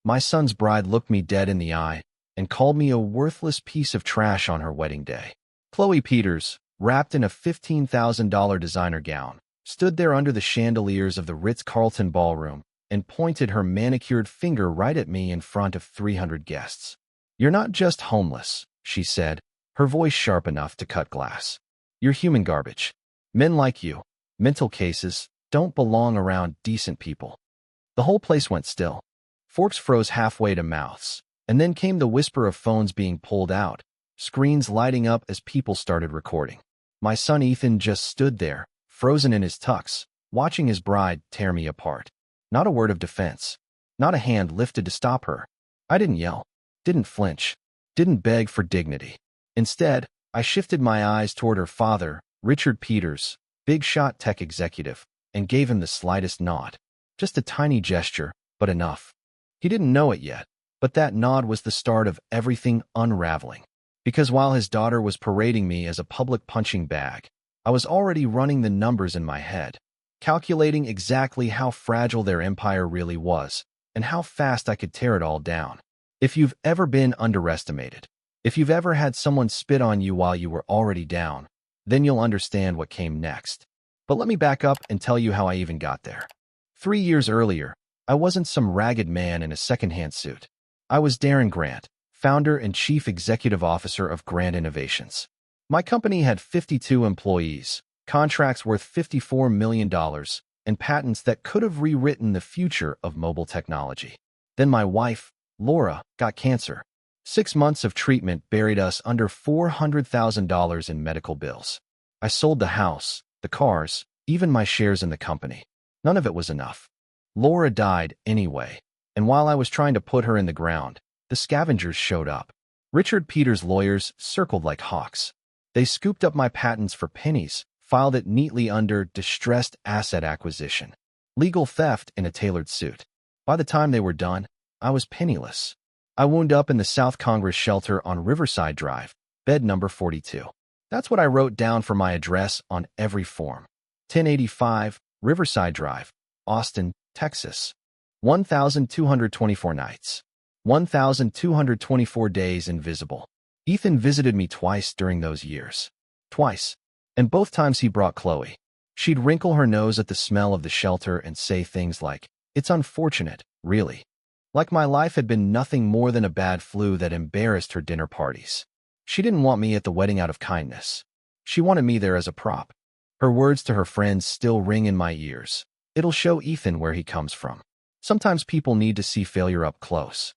My son's bride looked me dead in the eye and called me a worthless piece of trash on her wedding day. Chloe Peters, wrapped in a $15,000 designer gown, stood there under the chandeliers of the Ritz-Carlton ballroom and pointed her manicured finger right at me in front of 300 guests. "You're not just homeless," she said, her voice sharp enough to cut glass. "You're human garbage. Men like you, mental cases, don't belong around decent people." The whole place went still. Forks froze halfway to mouths, and then came the whisper of phones being pulled out, screens lighting up as people started recording. My son Ethan just stood there, frozen in his tux, watching his bride tear me apart. Not a word of defense, not a hand lifted to stop her. I didn't yell, didn't flinch, didn't beg for dignity. Instead, I shifted my eyes toward her father, Richard Peters, big-shot tech executive, and gave him the slightest nod. Just a tiny gesture, but enough. He didn't know it yet, but that nod was the start of everything unraveling. Because while his daughter was parading me as a public punching bag, I was already running the numbers in my head, calculating exactly how fragile their empire really was and how fast I could tear it all down. If you've ever been underestimated, if you've ever had someone spit on you while you were already down, then you'll understand what came next. But let me back up and tell you how I even got there. 3 years earlier, I wasn't some ragged man in a secondhand suit. I was Darren Grant, founder and chief executive officer of Grant Innovations. My company had 52 employees, contracts worth $54 million, and patents that could have rewritten the future of mobile technology. Then my wife, Laura, got cancer. 6 months of treatment buried us under $400,000 in medical bills. I sold the house, the cars, even my shares in the company. None of it was enough. Laura died anyway, and while I was trying to put her in the ground, the scavengers showed up. Richard Peters' lawyers circled like hawks. They scooped up my patents for pennies, filed it neatly under distressed asset acquisition, legal theft in a tailored suit. By the time they were done, I was penniless. I wound up in the South Congress shelter on Riverside Drive, bed number 42. That's what I wrote down for my address on every form. 1085 Riverside Drive, Austin, Texas. 1,224 nights. 1,224 days invisible. Ethan visited me twice during those years. Twice. And both times he brought Chloe. She'd wrinkle her nose at the smell of the shelter and say things like, "It's unfortunate, really." Like my life had been nothing more than a bad flu that embarrassed her dinner parties. She didn't want me at the wedding out of kindness. She wanted me there as a prop. Her words to her friends still ring in my ears. "It'll show Ethan where he comes from." Sometimes people need to see failure up close.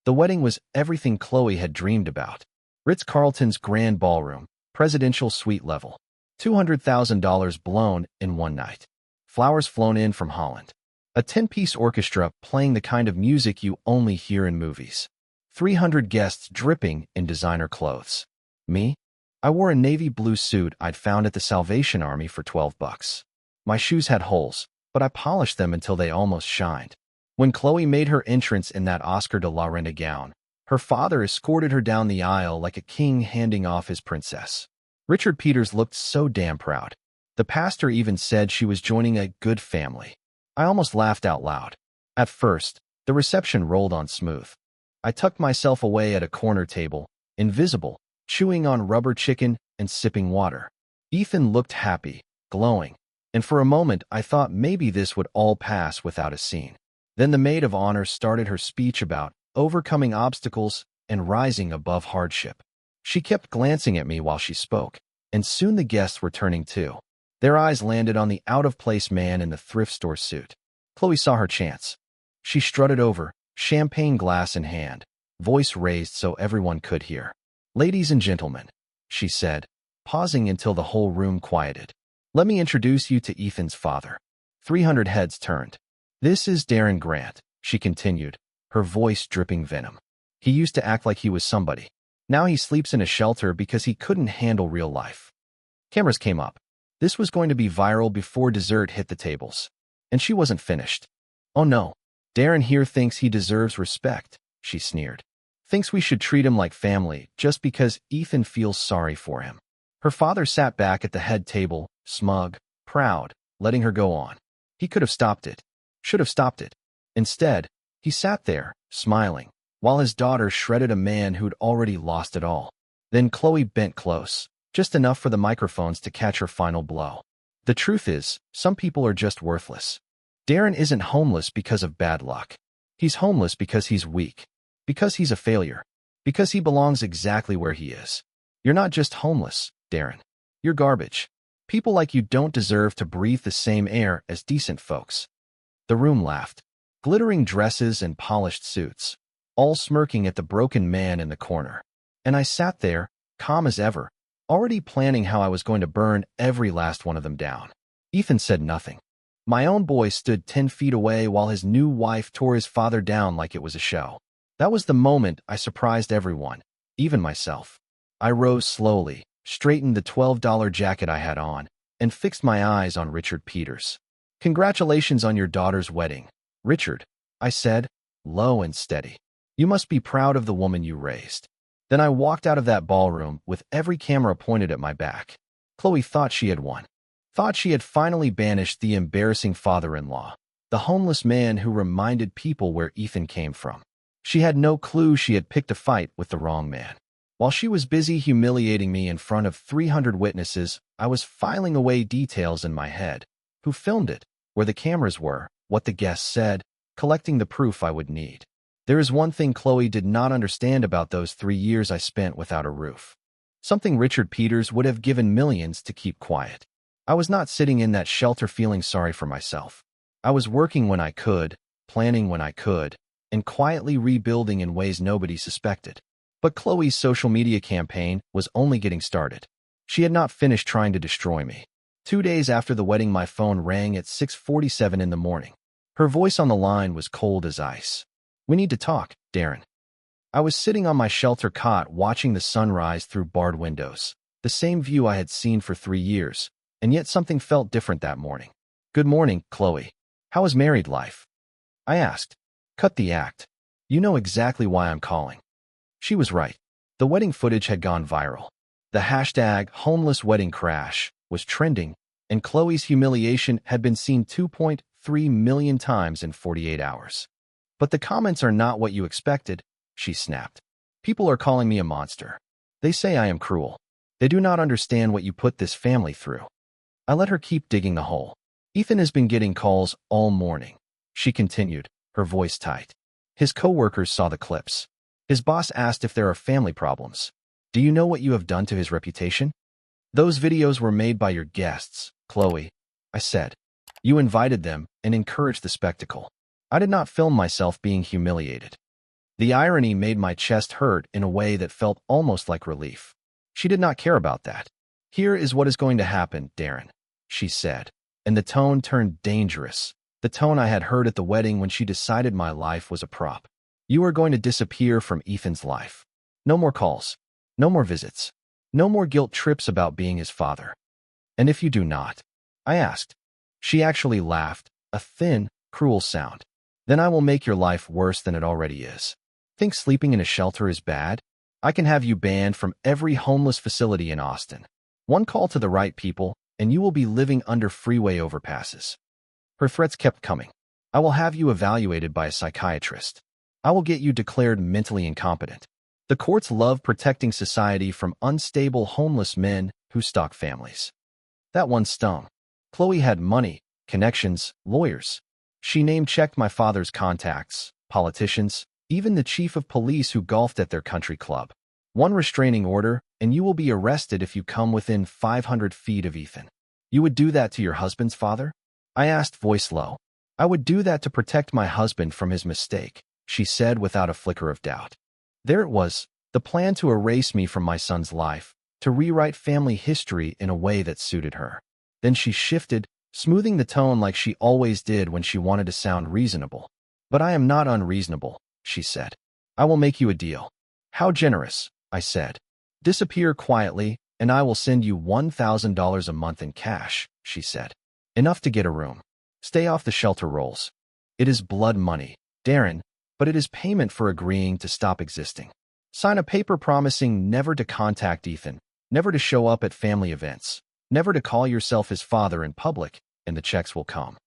The wedding was everything Chloe had dreamed about. Ritz-Carlton's grand ballroom, presidential suite level. $200,000 blown in one night. Flowers flown in from Holland. A 10-piece orchestra playing the kind of music you only hear in movies. 300 guests dripping in designer clothes. Me? I wore a navy blue suit I'd found at the Salvation Army for $12. My shoes had holes, but I polished them until they almost shined. When Chloe made her entrance in that Oscar de la Renta gown, her father escorted her down the aisle like a king handing off his princess. Richard Peters looked so damn proud. The pastor even said she was joining a good family. I almost laughed out loud. At first, the reception rolled on smooth. I tucked myself away at a corner table, invisible, chewing on rubber chicken and sipping water. Ethan looked happy, glowing, and for a moment I thought maybe this would all pass without a scene. Then the maid of honor started her speech about overcoming obstacles and rising above hardship. She kept glancing at me while she spoke, and soon the guests were turning too. Their eyes landed on the out-of-place man in the thrift store suit. Chloe saw her chance. She strutted over, champagne glass in hand, voice raised so everyone could hear. "Ladies and gentlemen," she said, pausing until the whole room quieted. "Let me introduce you to Ethan's father." 300 heads turned. "This is Darren Grant," she continued, her voice dripping venom. "He used to act like he was somebody. Now he sleeps in a shelter because he couldn't handle real life." Cameras came up. This was going to be viral before dessert hit the tables. And she wasn't finished. "Oh no, Darren here thinks he deserves respect," she sneered. "Thinks we should treat him like family just because Ethan feels sorry for him." Her father sat back at the head table, smug, proud, letting her go on. He could have stopped it. Should have stopped it. Instead, he sat there, smiling, while his daughter shredded a man who'd already lost it all. Then Chloe bent close, just enough for the microphones to catch her final blow. The truth is, some people are just worthless. Darren isn't homeless because of bad luck. He's homeless because he's weak, because he's a failure, because he belongs exactly where he is. You're not just homeless, Darren. You're garbage. People like you don't deserve to breathe the same air as decent folks. The room laughed. Glittering dresses and polished suits, all smirking at the broken man in the corner. And I sat there, calm as ever, already planning how I was going to burn every last one of them down. Ethan said nothing. My own boy stood 10 feet away while his new wife tore his father down like it was a show. That was the moment I surprised everyone, even myself. I rose slowly, straightened the $12 jacket I had on, and fixed my eyes on Richard Peters. "Congratulations on your daughter's wedding, Richard," I said, low and steady. "You must be proud of the woman you raised." Then I walked out of that ballroom with every camera pointed at my back. Chloe thought she had won. Thought she had finally banished the embarrassing father-in-law, the homeless man who reminded people where Ethan came from. She had no clue she had picked a fight with the wrong man. While she was busy humiliating me in front of 300 witnesses, I was filing away details in my head. Who filmed it, where the cameras were, what the guests said, collecting the proof I would need. There is one thing Chloe did not understand about those 3 years I spent without a roof. Something Richard Peters would have given millions to keep quiet. I was not sitting in that shelter feeling sorry for myself. I was working when I could, planning when I could, and quietly rebuilding in ways nobody suspected. But Chloe's social media campaign was only getting started. She had not finished trying to destroy me. 2 days after the wedding, my phone rang at 6:47 in the morning. Her voice on the line was cold as ice. "We need to talk, Darren." I was sitting on my shelter cot watching the sunrise through barred windows, the same view I had seen for 3 years, and yet something felt different that morning. "Good morning, Chloe. How is married life?" I asked. "Cut the act. You know exactly why I'm calling." She was right. The wedding footage had gone viral. The hashtag #HomelessWeddingCrash was trending, and Chloe's humiliation had been seen 2.3 million times in 48 hours. "But the comments are not what you expected," she snapped. "People are calling me a monster. They say I am cruel. They do not understand what you put this family through." I let her keep digging the hole. "Ethan has been getting calls all morning," she continued, her voice tight. "His coworkers saw the clips. His boss asked if there are family problems. Do you know what you have done to his reputation?" "Those videos were made by your guests, Chloe," I said. "You invited them and encouraged the spectacle. I did not film myself being humiliated." The irony made my chest hurt in a way that felt almost like relief. She did not care about that. "Here is what is going to happen, Darren," she said, and the tone turned dangerous, the tone I had heard at the wedding when she decided my life was a prop. "You are going to disappear from Ethan's life. No more calls. No more visits. No more guilt trips about being his father." "And if you do not?" I asked. She actually laughed, a thin, cruel sound. "Then I will make your life worse than it already is. Think sleeping in a shelter is bad? I can have you banned from every homeless facility in Austin. One call to the right people, and you will be living under freeway overpasses." Her threats kept coming. "I will have you evaluated by a psychiatrist. I will get you declared mentally incompetent. The courts love protecting society from unstable homeless men who stalk families." That one stung. Chloe had money, connections, lawyers. She name-checked my father's contacts, politicians, even the chief of police who golfed at their country club. "One restraining order, and you will be arrested if you come within 500 feet of Ethan." "You would do that to your husband's father?" I asked, voice low. "I would do that to protect my husband from his mistake," she said without a flicker of doubt. There it was, the plan to erase me from my son's life, to rewrite family history in a way that suited her. Then she shifted, smoothing the tone like she always did when she wanted to sound reasonable. "But I am not unreasonable," she said. "I will make you a deal." "How generous," I said. "Disappear quietly, and I will send you $1,000 a month in cash," she said. "Enough to get a room. Stay off the shelter rolls. It is blood money, Darren, but it is payment for agreeing to stop existing. Sign a paper promising never to contact Ethan, never to show up at family events, never to call yourself his father in public, and the checks will come."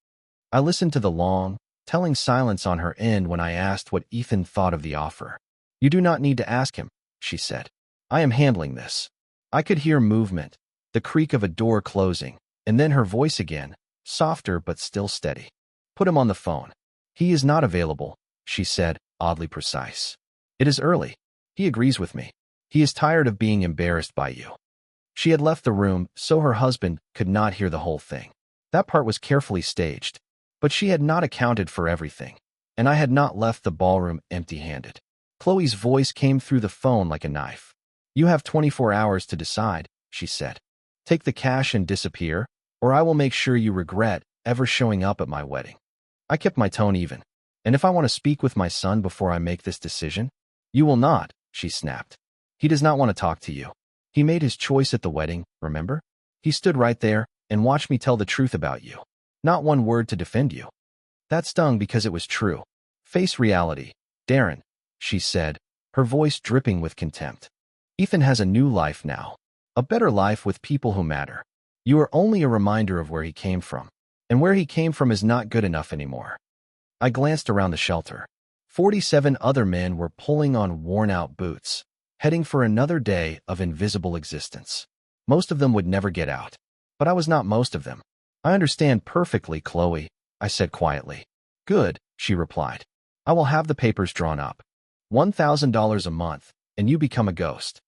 I listened to the long, telling silence on her end when I asked what Ethan thought of the offer. "You do not need to ask him," she said. "I am handling this." I could hear movement, the creak of a door closing, and then her voice again, softer but still steady. "Put him on the phone." "He is not available," she said, oddly precise. "It is early. He agrees with me. He is tired of being embarrassed by you." She had left the room, so her husband could not hear the whole thing. That part was carefully staged, but she had not accounted for everything, and I had not left the ballroom empty-handed. Chloe's voice came through the phone like a knife. "You have 24 hours to decide," she said. "Take the cash and disappear, or I will make sure you regret ever showing up at my wedding." I kept my tone even. "And if I want to speak with my son before I make this decision?" "You will not," she snapped. "He does not want to talk to you. He made his choice at the wedding, remember? He stood right there and watched me tell the truth about you. Not one word to defend you." That stung because it was true. "Face reality, Darren," she said, her voice dripping with contempt. "Ethan has a new life now. A better life with people who matter. You are only a reminder of where he came from. And where he came from is not good enough anymore." I glanced around the shelter. 47 other men were pulling on worn-out boots, heading for another day of invisible existence. Most of them would never get out. But I was not most of them. "I understand perfectly, Chloe," I said quietly. "Good," she replied. "I will have the papers drawn up. $1,000 a month, and you become a ghost."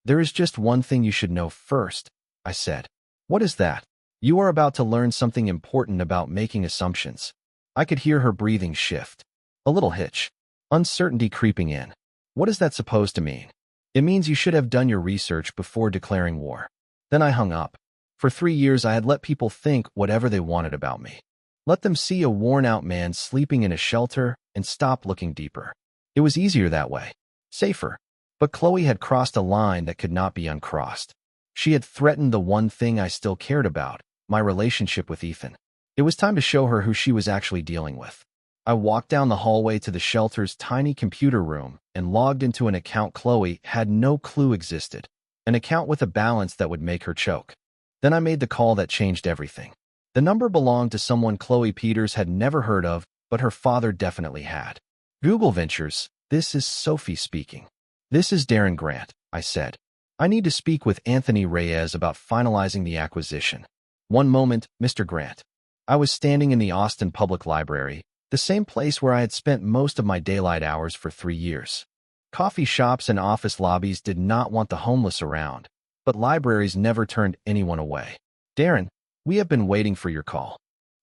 "There is just one thing you should know first," I said. "What is that?" "You are about to learn something important about making assumptions." I could hear her breathing shift. A little hitch. Uncertainty creeping in. "What is that supposed to mean?" "It means you should have done your research before declaring war." Then I hung up. For 3 years I had let people think whatever they wanted about me. Let them see a worn-out man sleeping in a shelter and stop looking deeper. It was easier that way. Safer. But Chloe had crossed a line that could not be uncrossed. She had threatened the one thing I still cared about, my relationship with Ethan. It was time to show her who she was actually dealing with. I walked down the hallway to the shelter's tiny computer room and logged into an account Chloe had no clue existed. An account with a balance that would make her choke. Then I made the call that changed everything. The number belonged to someone Chloe Peters had never heard of, but her father definitely had. "Google Ventures, this is Sophie speaking." "This is Darren Grant," I said. "I need to speak with Anthony Reyes about finalizing the acquisition." "One moment, Mr. Grant." I was standing in the Austin Public Library, the same place where I had spent most of my daylight hours for 3 years. Coffee shops and office lobbies did not want the homeless around, but libraries never turned anyone away. "Darren, we have been waiting for your call."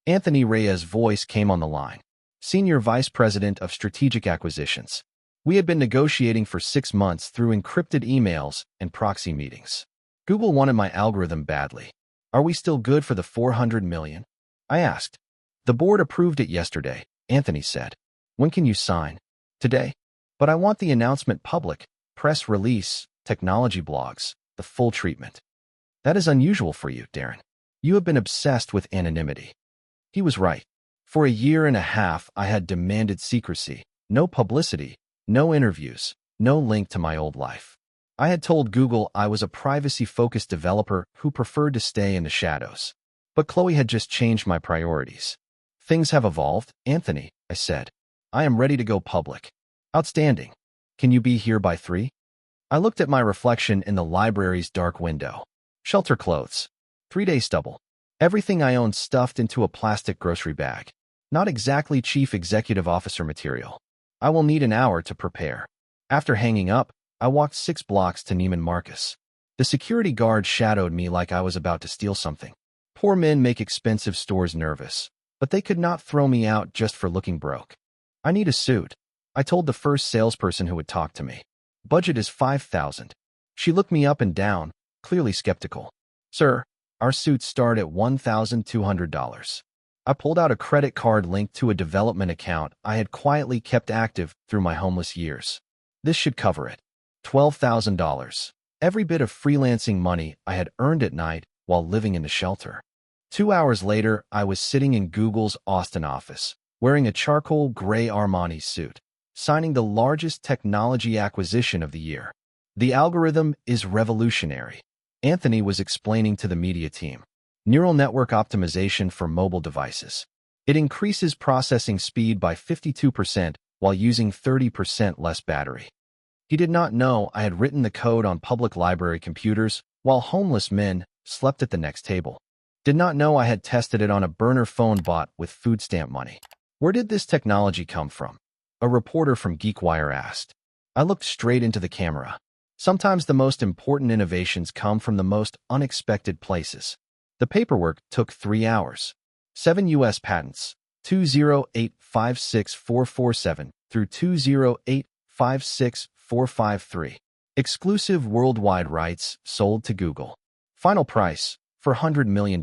Anthony Reyes' voice came on the line. "Senior Vice President of Strategic Acquisitions. We had been negotiating for 6 months through encrypted emails and proxy meetings. Google wanted my algorithm badly. Are we still good for the $400 million? I asked. "The board approved it yesterday," Anthony said. "When can you sign?" "Today. But I want the announcement public, press release, technology blogs, the full treatment." "That is unusual for you, Darren. You have been obsessed with anonymity." He was right. For a year and a half, I had demanded secrecy, no publicity, no interviews, no link to my old life. I had told Google I was a privacy-focused developer who preferred to stay in the shadows. But Chloe had just changed my priorities. "Things have evolved, Anthony," I said. "I am ready to go public." "Outstanding. Can you be here by 3? I looked at my reflection in the library's dark window. Shelter clothes. 3-day stubble. Everything I owned stuffed into a plastic grocery bag. Not exactly chief executive officer material. I will need an hour to prepare. After hanging up, I walked 6 blocks to Neiman Marcus. The security guard shadowed me like I was about to steal something. Poor men make expensive stores nervous, but they could not throw me out just for looking broke. "I need a suit," I told the first salesperson who would talk to me. "Budget is $5,000. She looked me up and down, clearly skeptical. "Sir, our suits start at $1,200. I pulled out a credit card linked to a development account I had quietly kept active through my homeless years. "This should cover it. $12,000. Every bit of freelancing money I had earned at night while living in the shelter. 2 hours later, I was sitting in Google's Austin office, wearing a charcoal gray Armani suit, signing the largest technology acquisition of the year. "The algorithm is revolutionary," Anthony was explaining to the media team. "Neural network optimization for mobile devices. It increases processing speed by 52% while using 30% less battery. He did not know I had written the code on public library computers while homeless men slept at the next table. Did not know I had tested it on a burner phone bought with food stamp money. Where did this technology come from? A reporter from GeekWire asked. I looked straight into the camera. Sometimes the most important innovations come from the most unexpected places. The paperwork took 3 hours. 7 U.S. patents, 208-56447 through 208-56453. Exclusive worldwide rights sold to Google. Final price, $400 million.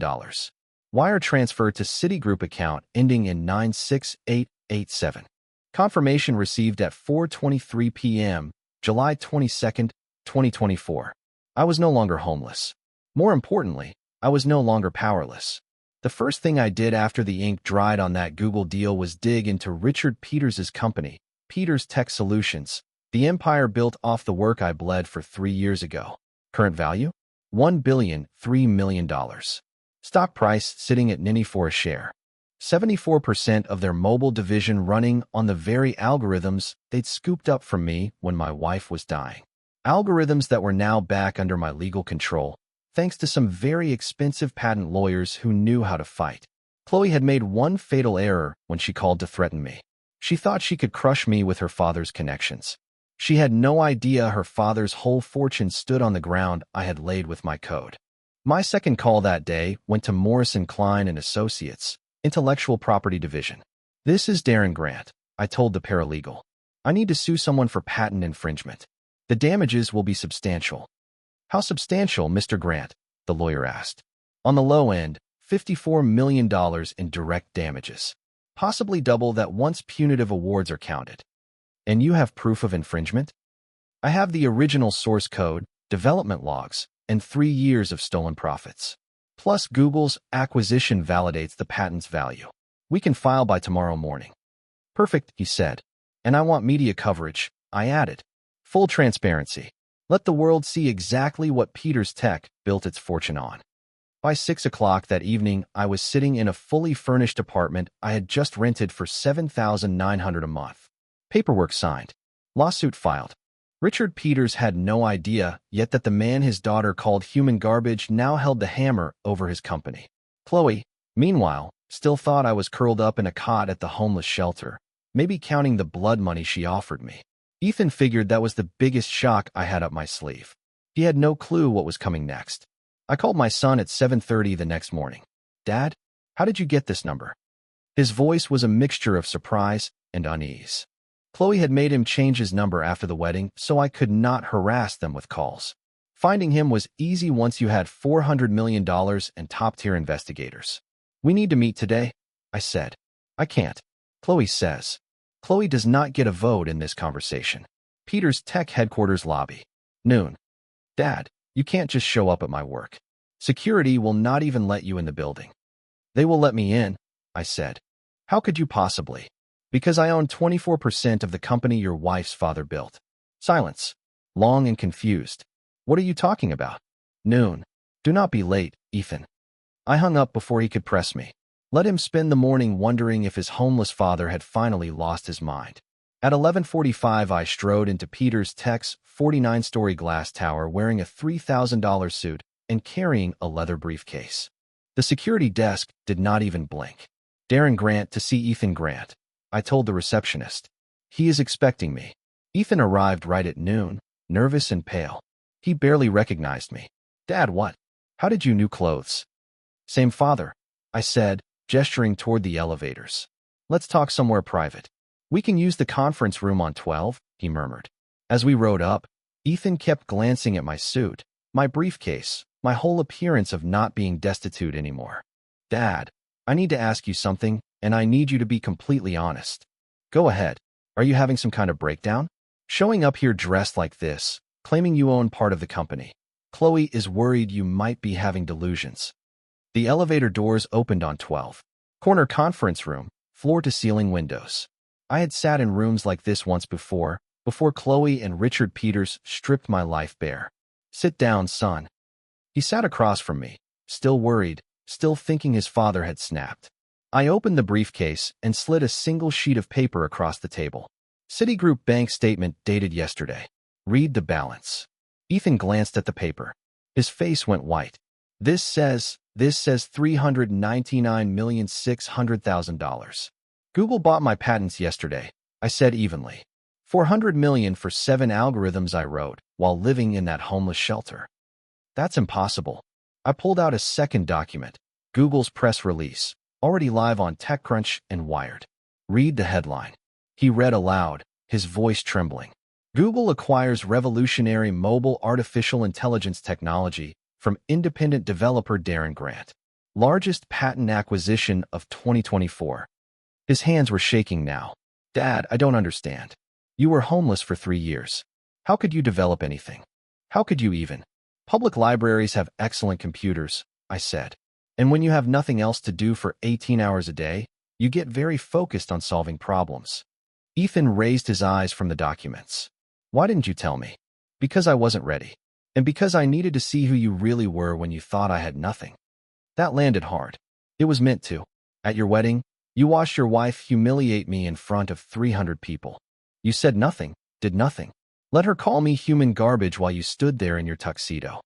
Wire transfer to Citigroup account ending in 96887. Confirmation received at 4:23 p.m., July 22, 2024. I was no longer homeless. More importantly, I was no longer powerless. The first thing I did after the ink dried on that Google deal was dig into Richard Peters' company, Peters Tech Solutions, the empire built off the work I bled for 3 years ago. Current value? $1,003 million. Stock price sitting at $90 for a share. 74% of their mobile division running on the very algorithms they'd scooped up from me when my wife was dying. Algorithms that were now back under my legal control, thanks to some very expensive patent lawyers who knew how to fight. Chloe had made one fatal error when she called to threaten me. She thought she could crush me with her father's connections. She had no idea her father's whole fortune stood on the ground I had laid with my code. My second call that day went to Morrison Klein and Associates, Intellectual Property Division. This is Darren Grant, I told the paralegal. I need to sue someone for patent infringement. The damages will be substantial. How substantial, Mr. Grant? The lawyer asked. On the low end, $54 million in direct damages. Possibly double that once punitive awards are counted. And you have proof of infringement? I have the original source code, development logs, and 3 years of stolen profits. Plus, Google's acquisition validates the patent's value. We can file by tomorrow morning. Perfect, he said. And I want media coverage, I added. Full transparency. Let the world see exactly what Peters Tech built its fortune on. By 6 o'clock that evening, I was sitting in a fully furnished apartment I had just rented for $7,900 a month. Paperwork signed. Lawsuit filed. Richard Peters had no idea yet that the man his daughter called human garbage now held the hammer over his company. Chloe, meanwhile, still thought I was curled up in a cot at the homeless shelter, maybe counting the blood money she offered me. Ethan figured that was the biggest shock I had up my sleeve. He had no clue what was coming next. I called my son at 7:30 the next morning. Dad, how did you get this number? His voice was a mixture of surprise and unease. Chloe had made him change his number after the wedding, so I could not harass them with calls. Finding him was easy once you had $400 million and top-tier investigators. We need to meet today, I said. I can't. Chloe says. Chloe does not get a vote in this conversation. Peters Tech headquarters lobby. Noon. Dad, you can't just show up at my work. Security will not even let you in the building. They will let me in, I said. How could you possibly? Because I own 24% of the company your wife's father built. Silence. Long and confused. What are you talking about? Noon. Do not be late, Ethan. I hung up before he could press me. Let him spend the morning wondering if his homeless father had finally lost his mind. At 11:45, I strode into Peters Tech's 49-story glass tower wearing a $3,000 suit and carrying a leather briefcase. The security desk did not even blink. Darren Grant to see Ethan Grant. I told the receptionist. He is expecting me. Ethan arrived right at noon, nervous and pale. He barely recognized me. Dad, what? How did you new clothes? Same father, I said, gesturing toward the elevators. Let's talk somewhere private. We can use the conference room on 12, he murmured. As we rode up, Ethan kept glancing at my suit, my briefcase, my whole appearance of not being destitute anymore. Dad, I need to ask you something, and I need you to be completely honest. Go ahead. Are you having some kind of breakdown? Showing up here dressed like this, claiming you own part of the company. Chloe is worried you might be having delusions. The elevator doors opened on 12. Corner conference room, floor-to-ceiling windows. I had sat in rooms like this once before Chloe and Richard Peters stripped my life bare. Sit down, son. He sat across from me, still worried, still thinking his father had snapped. I opened the briefcase and slid a single sheet of paper across the table. Citigroup bank statement dated yesterday. Read the balance. Ethan glanced at the paper. His face went white. This says $399,600,000. Google bought my patents yesterday, I said evenly. $400 million for 7 algorithms I wrote while living in that homeless shelter. That's impossible. I pulled out a second document, Google's press release, already live on TechCrunch and Wired. Read the headline. He read aloud, his voice trembling. Google acquires revolutionary mobile artificial intelligence technology from independent developer Darren Grant. Largest patent acquisition of 2024. His hands were shaking now. Dad, I don't understand. You were homeless for 3 years. How could you develop anything? How could you even? Public libraries have excellent computers, I said. And when you have nothing else to do for 18 hours a day, you get very focused on solving problems. Ethan raised his eyes from the documents. Why didn't you tell me? Because I wasn't ready. And because I needed to see who you really were when you thought I had nothing. That landed hard. It was meant to. At your wedding, you watched your wife humiliate me in front of 300 people. You said nothing, did nothing. Let her call me human garbage while you stood there in your tuxedo.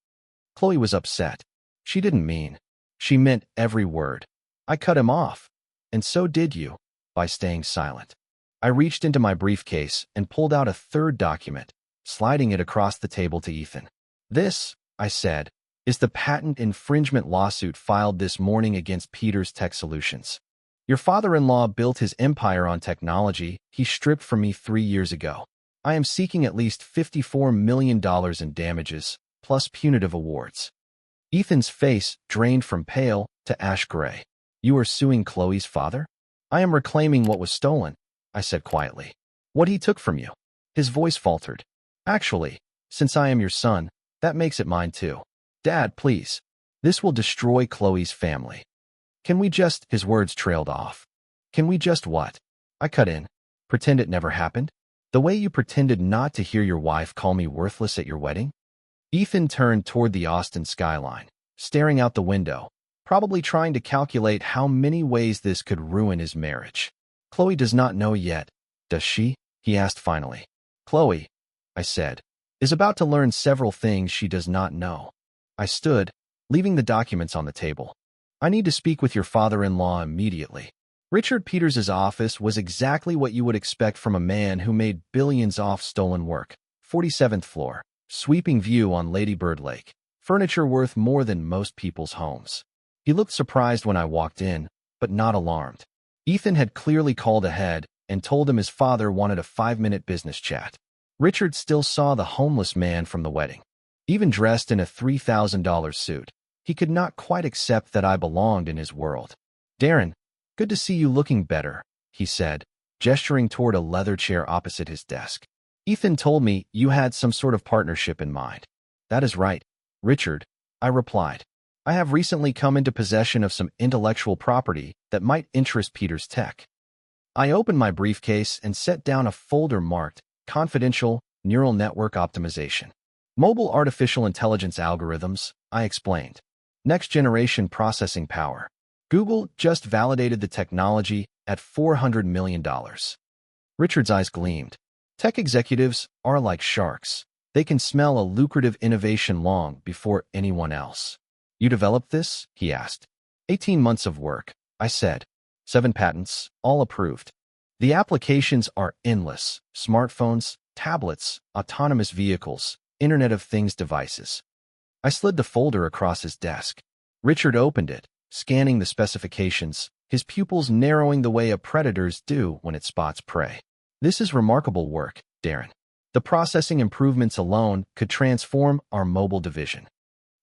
Chloe was upset. She didn't mean. She meant every word. I cut him off. And so did you, by staying silent. I reached into my briefcase and pulled out a third document, sliding it across the table to Ethan. This, I said, is the patent infringement lawsuit filed this morning against Peters Tech Solutions. Your father-in-law built his empire on technology he stripped from me 3 years ago. I am seeking at least $54 million in damages, plus punitive awards. Ethan's face drained from pale to ash gray. You are suing Chloe's father? I am reclaiming what was stolen, I said quietly. What he took from you. His voice faltered. Actually, since I am your son, that makes it mine too. Dad, please. This will destroy Chloe's family. Can we just— His words trailed off. Can we just what? I cut in. Pretend it never happened? The way you pretended not to hear your wife call me worthless at your wedding? Ethan turned toward the Austin skyline, staring out the window, probably trying to calculate how many ways this could ruin his marriage. Chloe does not know yet, does she? He asked finally. Chloe, I said, is about to learn several things she does not know. I stood, leaving the documents on the table. I need to speak with your father-in-law immediately. Richard Peters' office was exactly what you would expect from a man who made billions off stolen work. 47th floor, sweeping view on Lady Bird Lake, furniture worth more than most people's homes. He looked surprised when I walked in, but not alarmed. Ethan had clearly called ahead and told him his father wanted a 5-minute business chat. Richard still saw the homeless man from the wedding. Even dressed in a $3,000 suit, he could not quite accept that I belonged in his world. Darren, good to see you looking better, he said, gesturing toward a leather chair opposite his desk. Ethan told me you had some sort of partnership in mind. That is right, Richard, I replied. I have recently come into possession of some intellectual property that might interest Peters Tech. I opened my briefcase and set down a folder marked Confidential Neural Network Optimization. Mobile artificial intelligence algorithms, I explained. Next-generation processing power. Google just validated the technology at $400 million. Richard's eyes gleamed. Tech executives are like sharks. They can smell a lucrative innovation long before anyone else. You developed this? He asked. 18 months of work, I said. 7 patents, all approved. The applications are endless. Smartphones, tablets, autonomous vehicles, Internet of Things devices. I slid the folder across his desk. Richard opened it, scanning the specifications, his pupils narrowing the way a predator's do when it spots prey. This is remarkable work, Darren. The processing improvements alone could transform our mobile division.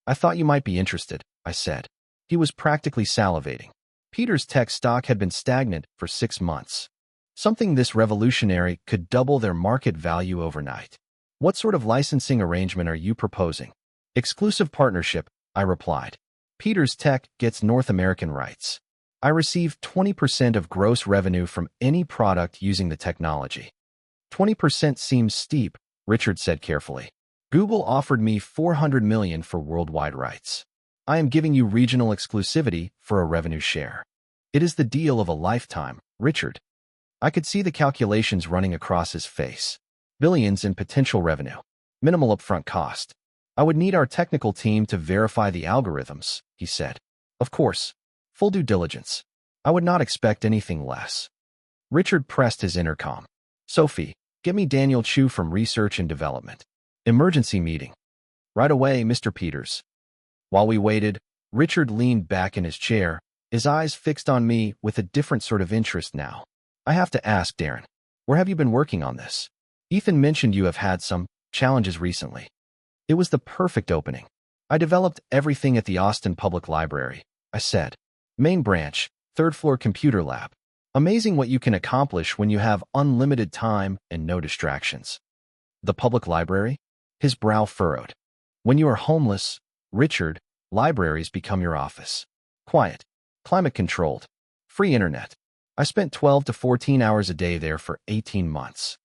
I thought you might be interested, I said. He was practically salivating. Peters Tech stock had been stagnant for 6 months. Something this revolutionary could double their market value overnight. What sort of licensing arrangement are you proposing? Exclusive partnership, I replied. Peters Tech gets North American rights. I receive 20% of gross revenue from any product using the technology. 20% seems steep, Richard said carefully. Google offered me $400 million for worldwide rights. I am giving you regional exclusivity for a revenue share. It is the deal of a lifetime, Richard. I could see the calculations running across his face. Billions in potential revenue. Minimal upfront cost. I would need our technical team to verify the algorithms, he said. Of course. Full due diligence. I would not expect anything less. Richard pressed his intercom. Sophie, get me Daniel Chu from Research and Development. Emergency meeting. Right away, Mr. Peters. While we waited, Richard leaned back in his chair, his eyes fixed on me with a different sort of interest now. I have to ask, Darren, where have you been working on this? Ethan mentioned you have had some challenges recently. It was the perfect opening. I developed everything at the Austin Public Library, I said. Main branch, third floor computer lab. Amazing what you can accomplish when you have unlimited time and no distractions. The public library? His brow furrowed. When you are homeless, Richard, libraries become your office. Quiet, climate-controlled, free internet. I spent 12 to 14 hours a day there for 18 months.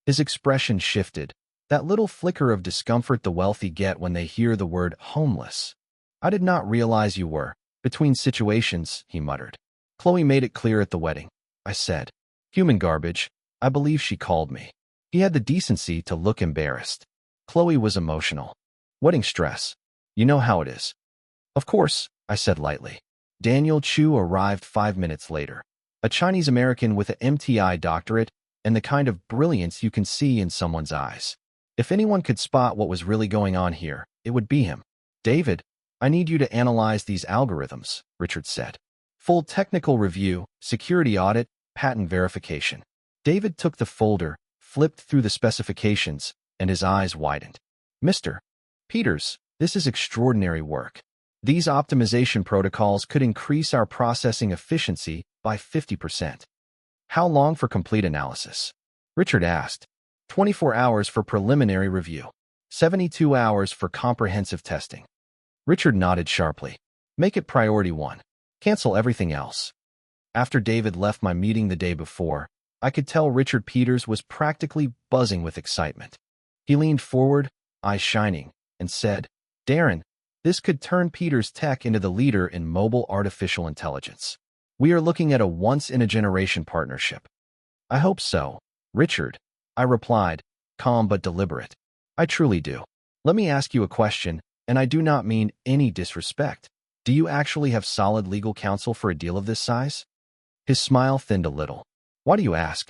His expression shifted, that little flicker of discomfort the wealthy get when they hear the word homeless. I did not realize you were, between situations, he muttered. Chloe made it clear at the wedding, I said. Human garbage, I believe she called me. He had the decency to look embarrassed. Chloe was emotional. Wedding stress. You know how it is. Of course, I said lightly. Daniel Chu arrived 5 minutes later. A Chinese-American with an MTI doctorate and the kind of brilliance you can see in someone's eyes. If anyone could spot what was really going on here, it would be him. David, I need you to analyze these algorithms, Richard said. Full technical review, security audit, patent verification. David took the folder, flipped through the specifications, and his eyes widened. Mr. Peters, this is extraordinary work. These optimization protocols could increase our processing efficiency by 50%. How long for complete analysis? Richard asked. 24 hours for preliminary review. 72 hours for comprehensive testing. Richard nodded sharply. Make it priority 1. Cancel everything else. After David left my meeting the day before, I could tell Richard Peters was practically buzzing with excitement. He leaned forward, eyes shining, and said, Darren, this could turn Peters Tech into the leader in mobile artificial intelligence. We are looking at a once-in-a-generation partnership. I hope so, Richard, I replied, calm but deliberate. I truly do. Let me ask you a question, and I do not mean any disrespect. Do you actually have solid legal counsel for a deal of this size? His smile thinned a little. Why do you ask?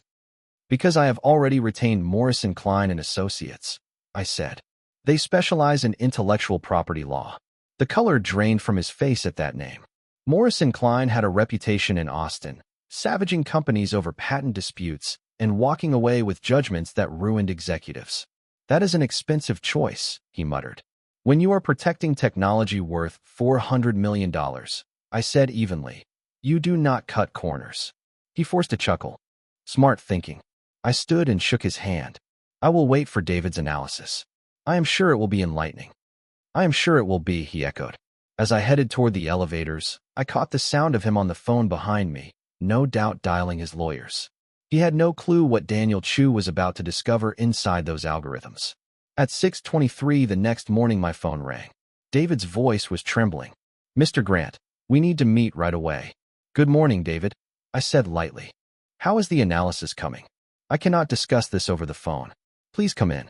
Because I have already retained Morrison Klein & Associates, I said. They specialize in intellectual property law. The color drained from his face at that name. Morrison Klein had a reputation in Austin, savaging companies over patent disputes and walking away with judgments that ruined executives. That is an expensive choice, he muttered. When you are protecting technology worth $400 million, I said evenly, you do not cut corners. He forced a chuckle. Smart thinking. I stood and shook his hand. I will wait for David's analysis. I am sure it will be enlightening. I am sure it will be, he echoed. As I headed toward the elevators, I caught the sound of him on the phone behind me, no doubt dialing his lawyers. He had no clue what Daniel Chu was about to discover inside those algorithms. At 6:23 the next morning my phone rang. David's voice was trembling. Mr. Grant, we need to meet right away. Good morning, David, I said lightly. How is the analysis coming? I cannot discuss this over the phone. Please come in.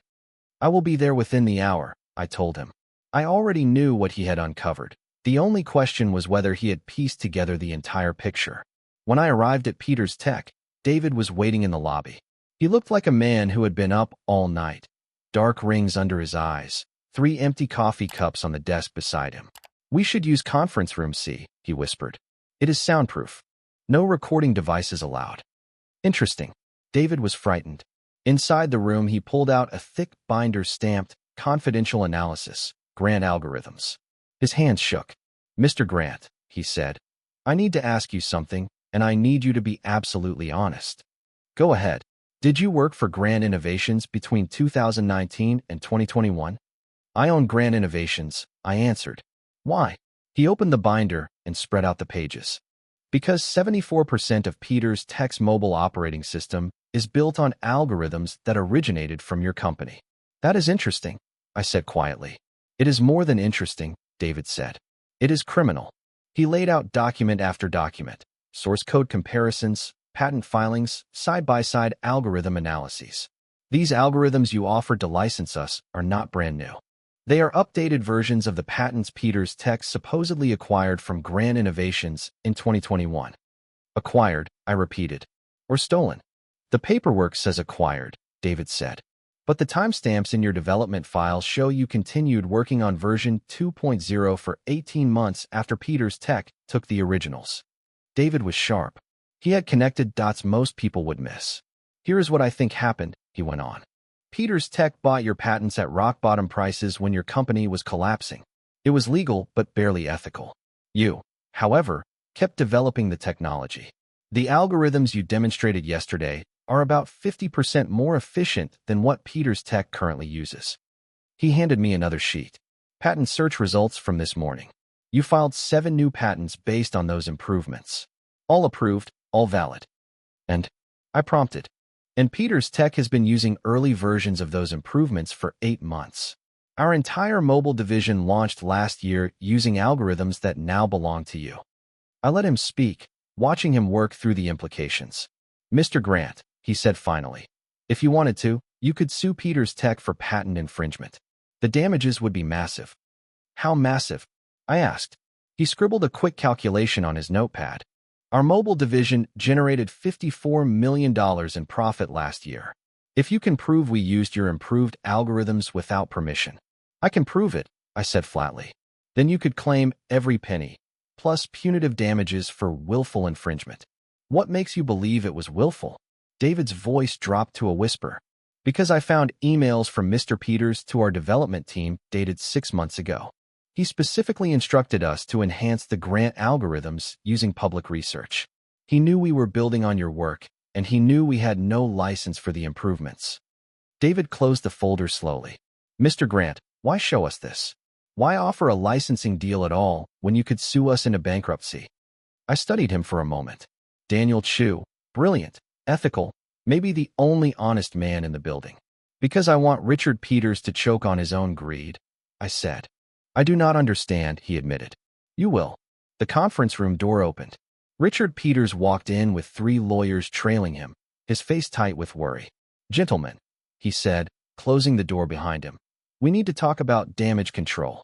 I will be there within the hour, I told him. I already knew what he had uncovered. The only question was whether he had pieced together the entire picture. When I arrived at Peters Tech, David was waiting in the lobby. He looked like a man who had been up all night. Dark rings under his eyes, 3 empty coffee cups on the desk beside him. We should use conference room C, he whispered. It is soundproof. No recording devices allowed. Interesting. David was frightened. Inside the room, he pulled out a thick binder stamped, confidential analysis, Grant algorithms. His hands shook. Mr. Grant, he said, I need to ask you something, and I need you to be absolutely honest. Go ahead. Did you work for Grant Innovations between 2019 and 2021? I own Grant Innovations, I answered. Why? He opened the binder and spread out the pages. Because 74% of Peters Tech's mobile operating system is built on algorithms that originated from your company. That is interesting, I said quietly. It is more than interesting, David said. It is criminal. He laid out document after document. source code comparisons, patent filings, side-by-side algorithm analyses. These algorithms you offered to license us are not brand new. They are updated versions of the patents Peters Tech supposedly acquired from Grand Innovations in 2021. Acquired, I repeated. Or stolen. The paperwork says acquired, David said. But the timestamps in your development files show you continued working on version 2.0 for 18 months after Peters Tech took the originals. David was sharp. He had connected dots most people would miss. Here is what I think happened, he went on. Peters Tech bought your patents at rock-bottom prices when your company was collapsing. It was legal, but barely ethical. You, however, kept developing the technology. The algorithms you demonstrated yesterday are about 50% more efficient than what Peters Tech currently uses. He handed me another sheet. Patent search results from this morning. You filed 7 new patents based on those improvements. All approved, all valid. And I prompted. And Peters Tech has been using early versions of those improvements for 8 months. Our entire mobile division launched last year using algorithms that now belong to you. I let him speak, watching him work through the implications. Mr. Grant, he said finally, if you wanted to, you could sue Peters Tech for patent infringement. The damages would be massive. How massive? I asked. He scribbled a quick calculation on his notepad. Our mobile division generated $54 million in profit last year. If you can prove we used your improved algorithms without permission. I can prove it, I said flatly. Then you could claim every penny, plus punitive damages for willful infringement. What makes you believe it was willful? David's voice dropped to a whisper. Because I found emails from Mr. Peters to our development team dated 6 months ago. He specifically instructed us to enhance the grant algorithms using public research. He knew we were building on your work, and he knew we had no license for the improvements. David closed the folder slowly. Mr. Grant, why show us this? Why offer a licensing deal at all when you could sue us into bankruptcy? I studied him for a moment. Daniel Chu, brilliant, ethical, maybe the only honest man in the building. Because I want Richard Peters to choke on his own greed, I said. I do not understand, he admitted. You will. The conference room door opened. Richard Peters walked in with 3 lawyers trailing him, his face tight with worry. Gentlemen, he said, closing the door behind him. We need to talk about damage control.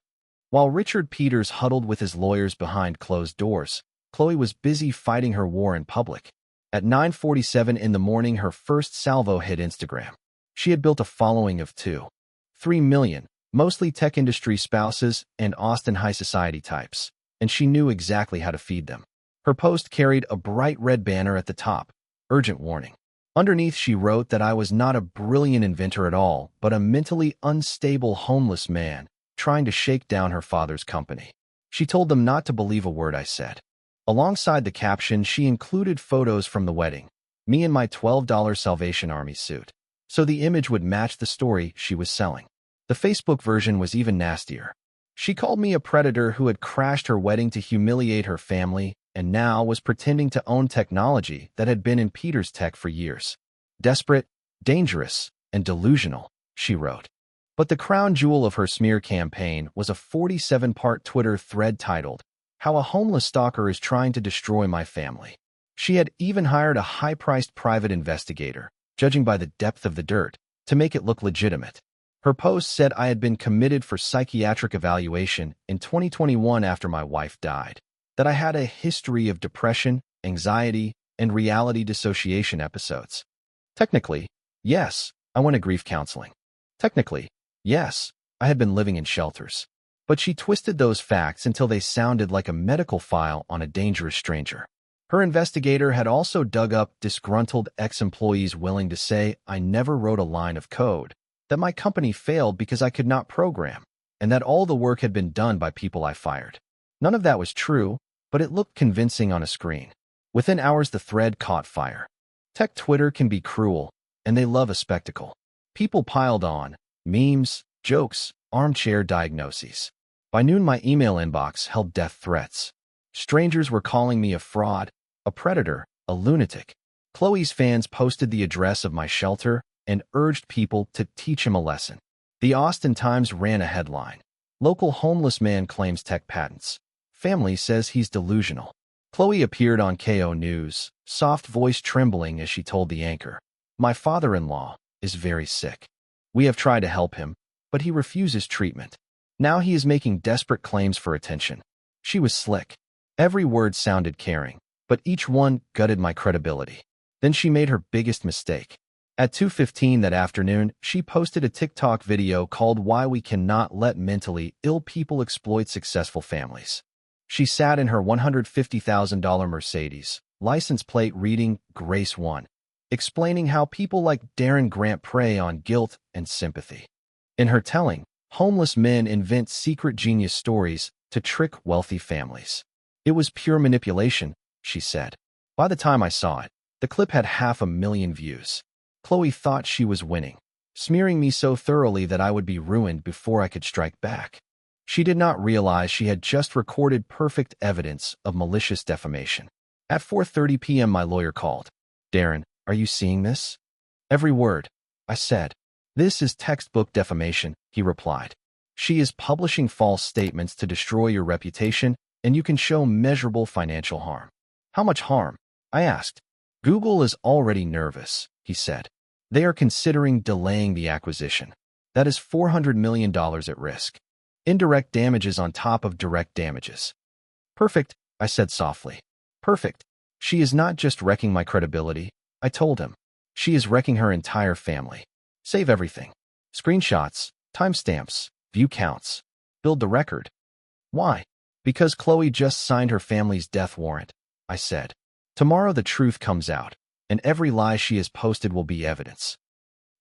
While Richard Peters huddled with his lawyers behind closed doors, Chloe was busy fighting her war in public. At 9:47 in the morning, her first salvo hit Instagram. She had built a following of 2.3 million, mostly tech industry spouses and Austin high society types, and she knew exactly how to feed them. Her post carried a bright red banner at the top, urgent warning. Underneath she wrote that I was not a brilliant inventor at all, but a mentally unstable homeless man trying to shake down her father's company. She told them not to believe a word I said. Alongside the caption, she included photos from the wedding, me in my $12 Salvation Army suit, so the image would match the story she was selling. The Facebook version was even nastier. She called me a predator who had crashed her wedding to humiliate her family and now was pretending to own technology that had been in Peters Tech for years. Desperate, dangerous, and delusional, she wrote. But the crown jewel of her smear campaign was a 47-part Twitter thread titled, How a Homeless Stalker is Trying to Destroy My Family. She had even hired a high-priced private investigator, judging by the depth of the dirt, to make it look legitimate. Her post said I had been committed for psychiatric evaluation in 2021 after my wife died, that I had a history of depression, anxiety, and reality dissociation episodes. Technically, yes, I went to grief counseling. Technically, yes, I had been living in shelters. But she twisted those facts until they sounded like a medical file on a dangerous stranger. Her investigator had also dug up disgruntled ex-employees willing to say I never wrote a line of code, that my company failed because I could not program, and that all the work had been done by people I fired. None of that was true, but it looked convincing on a screen. Within hours, the thread caught fire. Tech Twitter can be cruel, and they love a spectacle. People piled on, memes, jokes, armchair diagnoses. By noon, my email inbox held death threats. Strangers were calling me a fraud, a predator, a lunatic. Chloe's fans posted the address of my shelter and urged people to teach him a lesson. The Austin Times ran a headline. Local homeless man claims tech patents. Family says he's delusional. Chloe appeared on KO News, soft voice trembling as she told the anchor, "My father-in-law is very sick. We have tried to help him, but he refuses treatment. Now he is making desperate claims for attention." She was slick. Every word sounded caring, but each one gutted my credibility. Then she made her biggest mistake. At 2:15 that afternoon, she posted a TikTok video called "Why We Cannot Let Mentally Ill People Exploit Successful Families." She sat in her $150,000 Mercedes, license plate reading Grace 1, explaining how people like Darren Grant prey on guilt and sympathy. In her telling, homeless men invent secret genius stories to trick wealthy families. It was pure manipulation, she said. By the time I saw it, the clip had 500,000 views. Chloe thought she was winning, smearing me so thoroughly that I would be ruined before I could strike back. She did not realize she had just recorded perfect evidence of malicious defamation. At 4:30 p.m. my lawyer called. "Darren, are you seeing this?" "Every word," I said. "This is textbook defamation," he replied. "She is publishing false statements to destroy your reputation, and you can show measurable financial harm." "How much harm?" I asked. "Google is already nervous," he said. "They are considering delaying the acquisition. That is $400 million at risk. Indirect damages on top of direct damages." "Perfect," I said softly. "Perfect. She is not just wrecking my credibility," I told him. "She is wrecking her entire family. Save everything. Screenshots, timestamps, view counts. Build the record." "Why?" "Because Chloe just signed her family's death warrant," I said. "Tomorrow the truth comes out, and every lie she has posted will be evidence."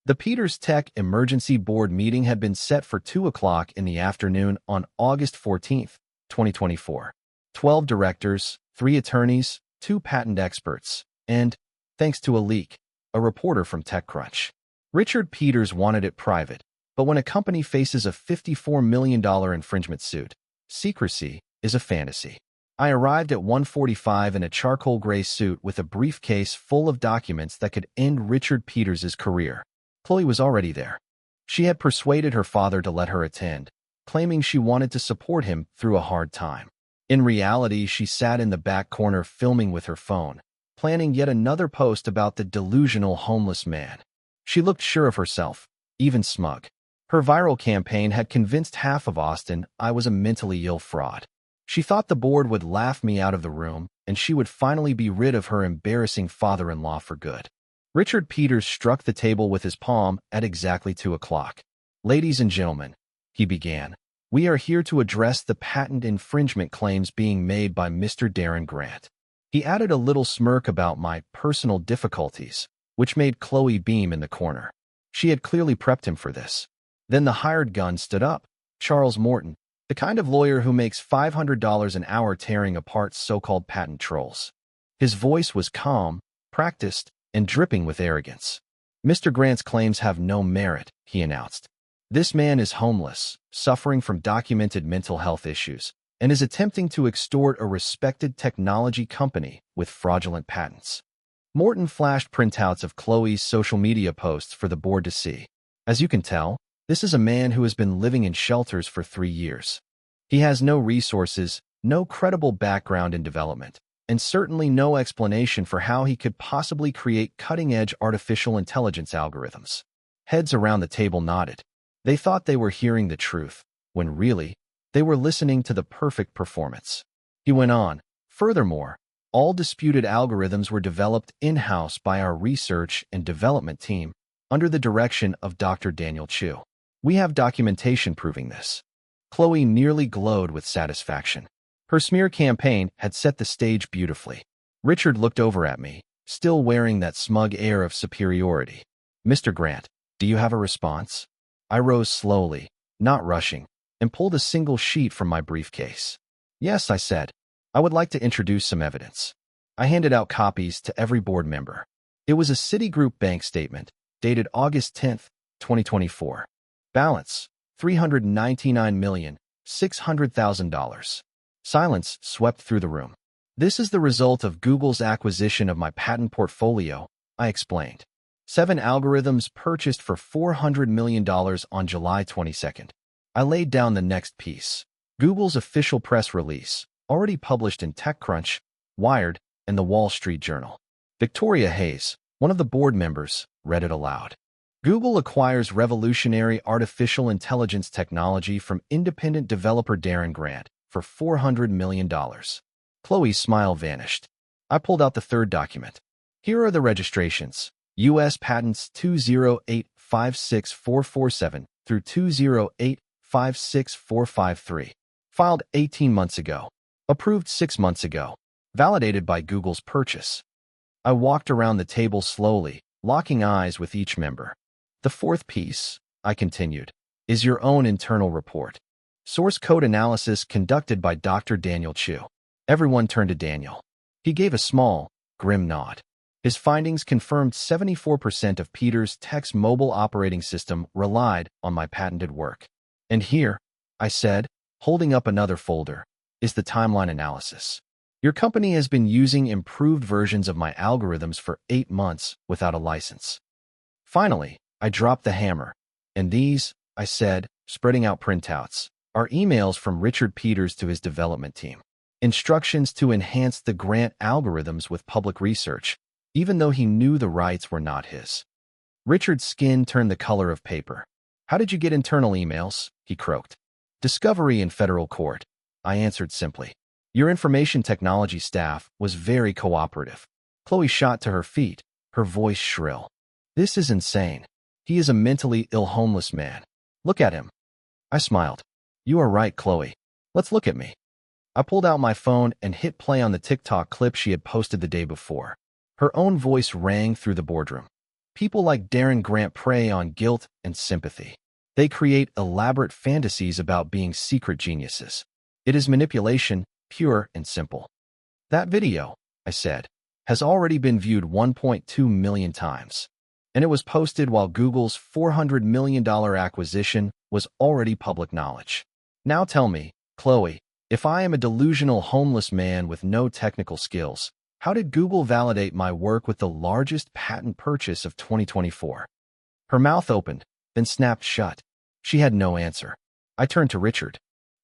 The Peters Tech Emergency Board meeting had been set for 2 o'clock in the afternoon on August 14, 2024. 12 directors, 3 attorneys, 2 patent experts, and, thanks to a leak, a reporter from TechCrunch. Richard Peters wanted it private, but when a company faces a $54 million infringement suit, secrecy is a fantasy. I arrived at 1:45 in a charcoal gray suit with a briefcase full of documents that could end Richard Peters' career. Chloe was already there. She had persuaded her father to let her attend, claiming she wanted to support him through a hard time. In reality, she sat in the back corner filming with her phone, planning yet another post about the delusional homeless man. She looked sure of herself, even smug. Her viral campaign had convinced half of Austin I was a mentally ill fraud. She thought the board would laugh me out of the room, and she would finally be rid of her embarrassing father-in-law for good. Richard Peters struck the table with his palm at exactly 2 o'clock. "Ladies and gentlemen," he began, "we are here to address the patent infringement claims being made by Mr. Darren Grant." He added a little smirk about my personal difficulties, which made Chloe beam in the corner. She had clearly prepped him for this. Then the hired gun stood up, Charles Morton, the kind of lawyer who makes $500 an hour tearing apart so-called patent trolls. His voice was calm, practiced, and dripping with arrogance. "Mr. Grant's claims have no merit," he announced. "This man is homeless, suffering from documented mental health issues, and is attempting to extort a respected technology company with fraudulent patents." Morton flashed printouts of Chloe's social media posts for the board to see. "As you can tell, this is a man who has been living in shelters for 3 years. He has no resources, no credible background in development, and certainly no explanation for how he could possibly create cutting-edge artificial intelligence algorithms." Heads around the table nodded. They thought they were hearing the truth, when really, they were listening to the perfect performance. He went on, "Furthermore, all disputed algorithms were developed in-house by our research and development team under the direction of Dr. Daniel Chu. We have documentation proving this." Chloe nearly glowed with satisfaction. Her smear campaign had set the stage beautifully. Richard looked over at me, still wearing that smug air of superiority. "Mr. Grant, do you have a response?" I rose slowly, not rushing, and pulled a single sheet from my briefcase. "Yes," I said. "I would like to introduce some evidence." I handed out copies to every board member. It was a Citigroup bank statement, dated August 10, 2024. Balance, $399,600,000. Silence swept through the room. "This is the result of Google's acquisition of my patent portfolio," I explained. 7 algorithms purchased for $400 million on July 22nd. I laid down the next piece. Google's official press release, already published in TechCrunch, Wired, and the Wall Street Journal. Victoria Hayes, one of the board members, read it aloud. Google acquires revolutionary artificial intelligence technology from independent developer Darren Grant for $400 million. Chloe's smile vanished. I pulled out the third document. Here are the registrations. U.S. Patents 208-56447 through 208-56453. Filed 18 months ago. Approved 6 months ago. Validated by Google's purchase. I walked around the table slowly, locking eyes with each member. The fourth piece, I continued, is your own internal report. Source code analysis conducted by Dr. Daniel Chu. Everyone turned to Daniel. He gave a small, grim nod. His findings confirmed 74% of Peter's Tech's mobile operating system relied on my patented work. And here, I said, holding up another folder, is the timeline analysis. Your company has been using improved versions of my algorithms for 8 months without a license. Finally, I dropped the hammer. And these, I said, spreading out printouts, are emails from Richard Peters to his development team. Instructions to enhance the Grant algorithms with public research, even though he knew the rights were not his. Richard's skin turned the color of paper. How did you get internal emails? He croaked. Discovery in federal court. I answered simply. Your information technology staff was very cooperative. Chloe shot to her feet, her voice shrill. This is insane. He is a mentally ill homeless man. Look at him. I smiled. You are right, Chloe. Let's look at me. I pulled out my phone and hit play on the TikTok clip she had posted the day before. Her own voice rang through the boardroom. People like Darren Grant prey on guilt and sympathy. They create elaborate fantasies about being secret geniuses. It is manipulation, pure and simple. That video, I said, has already been viewed 1.2 million times. And it was posted while Google's $400 million acquisition was already public knowledge. Now tell me, Chloe, if I am a delusional homeless man with no technical skills, how did Google validate my work with the largest patent purchase of 2024? Her mouth opened, then snapped shut. She had no answer. I turned to Richard.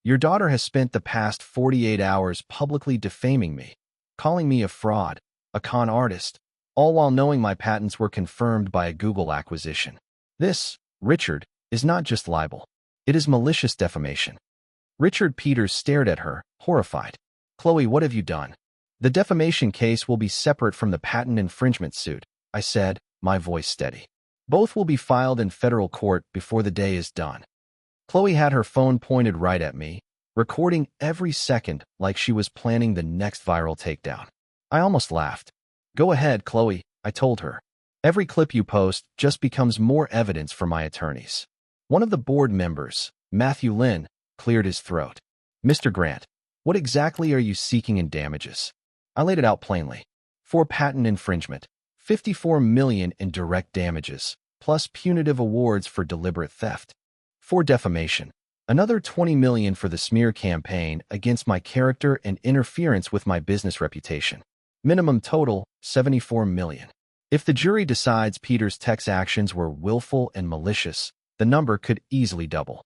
Your daughter has spent the past 48 hours publicly defaming me, calling me a fraud, a con artist, all while knowing my patents were confirmed by a Google acquisition. This, Richard, is not just libel. It is malicious defamation. Richard Peters stared at her, horrified. Chloe, what have you done? The defamation case will be separate from the patent infringement suit, I said, my voice steady. Both will be filed in federal court before the day is done. Chloe had her phone pointed right at me, recording every second like she was planning the next viral takedown. I almost laughed. Go ahead, Chloe, I told her. Every clip you post just becomes more evidence for my attorneys. One of the board members, Matthew Lynn, cleared his throat. Mr. Grant, what exactly are you seeking in damages? I laid it out plainly. For patent infringement, $54 million in direct damages, plus punitive awards for deliberate theft. For defamation, another $20 million for the smear campaign against my character and interference with my business reputation. Minimum total, $74 million. If the jury decides Peters Tech's actions were willful and malicious, the number could easily double.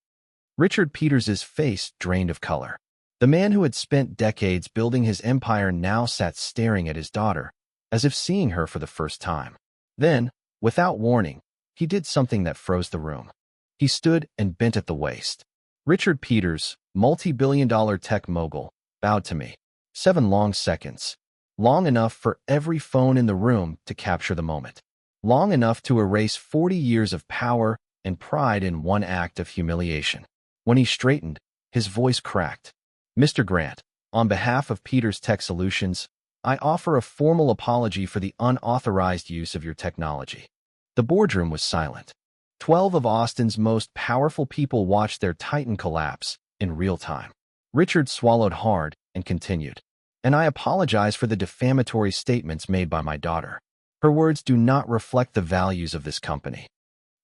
Richard Peters's face drained of color. The man who had spent decades building his empire now sat staring at his daughter, as if seeing her for the first time. Then, without warning, he did something that froze the room. He stood and bent at the waist. Richard Peters, multi-billion-dollar tech mogul, bowed to me. 7 long seconds. Long enough for every phone in the room to capture the moment. Long enough to erase 40 years of power and pride in one act of humiliation. When he straightened, his voice cracked. Mr. Grant, on behalf of Peters Tech Solutions, I offer a formal apology for the unauthorized use of your technology. The boardroom was silent. 12 of Austin's most powerful people watched their titan collapse in real time. Richard swallowed hard and continued. And I apologize for the defamatory statements made by my daughter. Her words do not reflect the values of this company.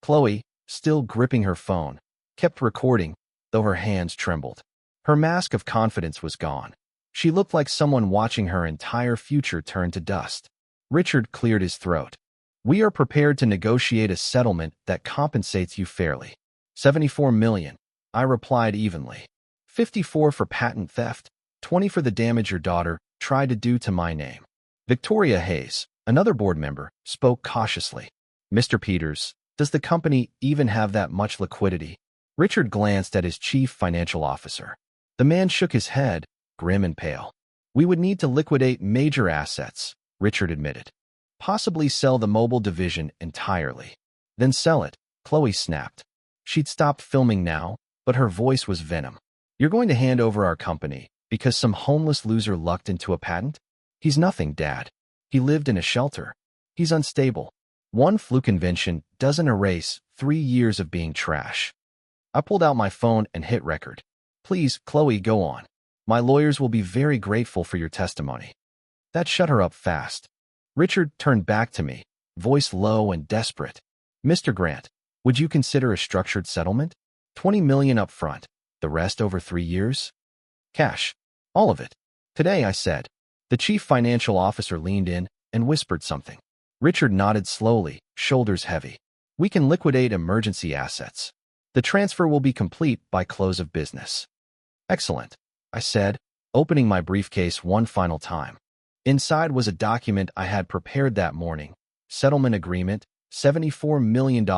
Chloe, still gripping her phone, kept recording, though her hands trembled. Her mask of confidence was gone. She looked like someone watching her entire future turn to dust. Richard cleared his throat. We are prepared to negotiate a settlement that compensates you fairly. $74 million, I replied evenly. $54 for patent theft, $20 for the damage your daughter tried to do to my name. Victoria Hayes, another board member, spoke cautiously. Mr. Peters, does the company even have that much liquidity? Richard glanced at his chief financial officer. The man shook his head, grim and pale. We would need to liquidate major assets, Richard admitted. Possibly sell the mobile division entirely. Then sell it, Chloe snapped. She'd stopped filming now, but her voice was venom. You're going to hand over our company because some homeless loser lucked into a patent? He's nothing, Dad. He lived in a shelter. He's unstable. One fluke invention doesn't erase 3 years of being trash. I pulled out my phone and hit record. Please, Chloe, go on. My lawyers will be very grateful for your testimony. That shut her up fast. Richard turned back to me, voice low and desperate. Mr. Grant, would you consider a structured settlement? $20 million up front, the rest over 3 years? Cash. All of it. Today, I said. The chief financial officer leaned in and whispered something. Richard nodded slowly, shoulders heavy. We can liquidate emergency assets. The transfer will be complete by close of business. Excellent, I said, opening my briefcase one final time. Inside was a document I had prepared that morning. Settlement agreement, $74 million,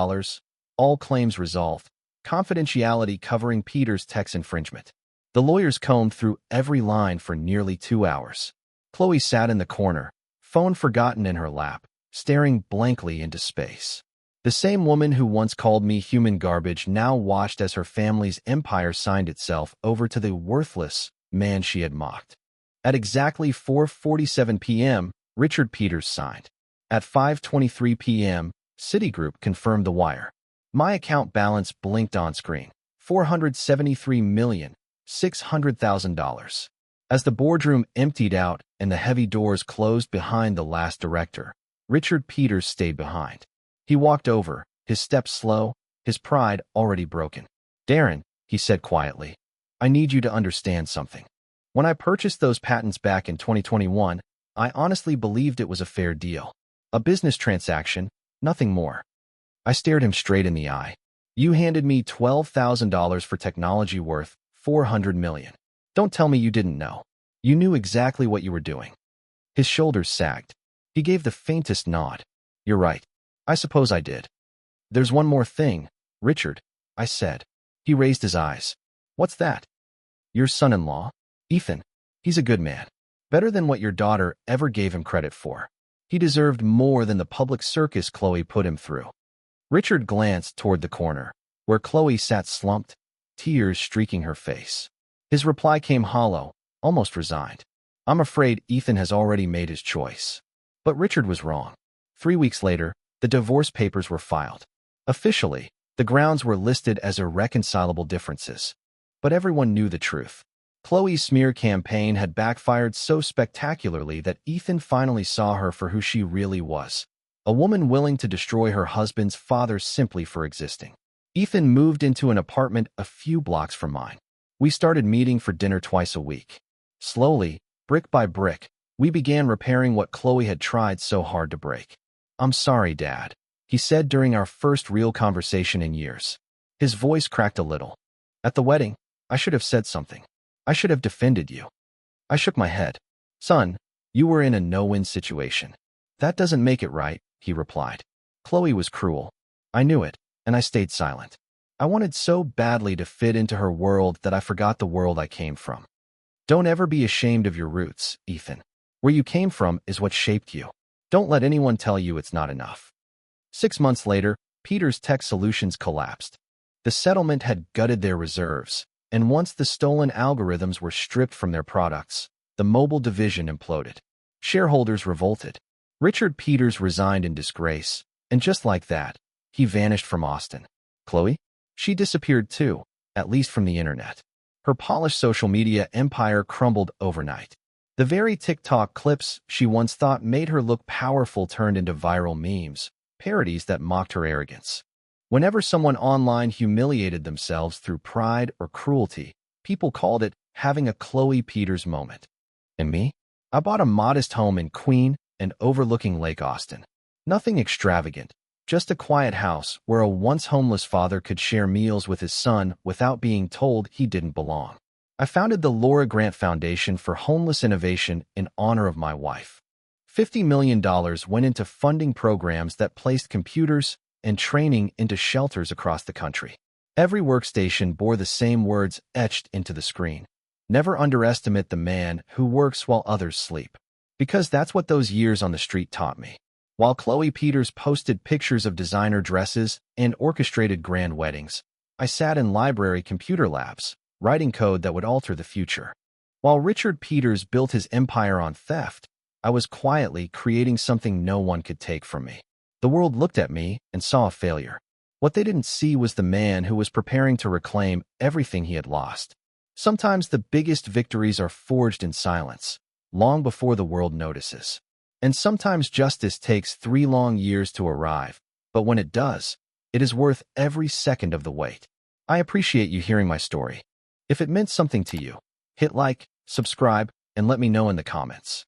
all claims resolved, confidentiality covering Peters' tax infringement. The lawyers combed through every line for nearly 2 hours. Chloe sat in the corner, phone forgotten in her lap, staring blankly into space. The same woman who once called me human garbage now watched as her family's empire signed itself over to the worthless man she had mocked. At exactly 4:47 p.m., Richard Peters signed. At 5:23 p.m., Citigroup confirmed the wire. My account balance blinked on screen. $473,600,000. As the boardroom emptied out and the heavy doors closed behind the last director, Richard Peters stayed behind. He walked over, his steps slow, his pride already broken. Darren, he said quietly, I need you to understand something. When I purchased those patents back in 2021, I honestly believed it was a fair deal. A business transaction, nothing more. I stared him straight in the eye. You handed me $12,000 for technology worth $400 million. Don't tell me you didn't know. You knew exactly what you were doing. His shoulders sagged. He gave the faintest nod. You're right. I suppose I did. There's one more thing, Richard, I said. He raised his eyes. What's that? Your son-in-law, Ethan. He's a good man. Better than what your daughter ever gave him credit for. He deserved more than the public circus Chloe put him through. Richard glanced toward the corner, where Chloe sat slumped, tears streaking her face. His reply came hollow, almost resigned. I'm afraid Ethan has already made his choice. But Richard was wrong. 3 weeks later, the divorce papers were filed. Officially, the grounds were listed as irreconcilable differences. But everyone knew the truth. Chloe's smear campaign had backfired so spectacularly that Ethan finally saw her for who she really was. A woman willing to destroy her husband's father simply for existing. Ethan moved into an apartment a few blocks from mine. We started meeting for dinner twice a week. Slowly, brick by brick, we began repairing what Chloe had tried so hard to break. I'm sorry, Dad, he said during our first real conversation in years. His voice cracked a little. At the wedding, I should have said something. I should have defended you. I shook my head. Son, you were in a no-win situation. That doesn't make it right, he replied. Chloe was cruel. I knew it, and I stayed silent. I wanted so badly to fit into her world that I forgot the world I came from. Don't ever be ashamed of your roots, Ethan. Where you came from is what shaped you. Don't let anyone tell you it's not enough. 6 months later, Peters Tech Solutions collapsed. The settlement had gutted their reserves, and once the stolen algorithms were stripped from their products, the mobile division imploded. Shareholders revolted. Richard Peters resigned in disgrace, and just like that, he vanished from Austin. Chloe? She disappeared too, at least from the internet. Her polished social media empire crumbled overnight. The very TikTok clips she once thought made her look powerful turned into viral memes, parodies that mocked her arrogance. Whenever someone online humiliated themselves through pride or cruelty, people called it having a Chloe Peters moment. And me? I bought a modest home in Queen and overlooking Lake Austin. Nothing extravagant, just a quiet house where a once homeless father could share meals with his son without being told he didn't belong. I founded the Laura Grant Foundation for Homeless Innovation in honor of my wife. $50 million went into funding programs that placed computers and training into shelters across the country. Every workstation bore the same words etched into the screen. Never underestimate the man who works while others sleep. Because that's what those years on the street taught me. While Chloe Peters posted pictures of designer dresses and orchestrated grand weddings, I sat in library computer labs, writing code that would alter the future. While Richard Peters built his empire on theft, I was quietly creating something no one could take from me. The world looked at me and saw a failure. What they didn't see was the man who was preparing to reclaim everything he had lost. Sometimes the biggest victories are forged in silence, long before the world notices. And sometimes justice takes 3 long years to arrive, but when it does, it is worth every second of the wait. I appreciate you hearing my story. If it meant something to you, hit like, subscribe, and let me know in the comments.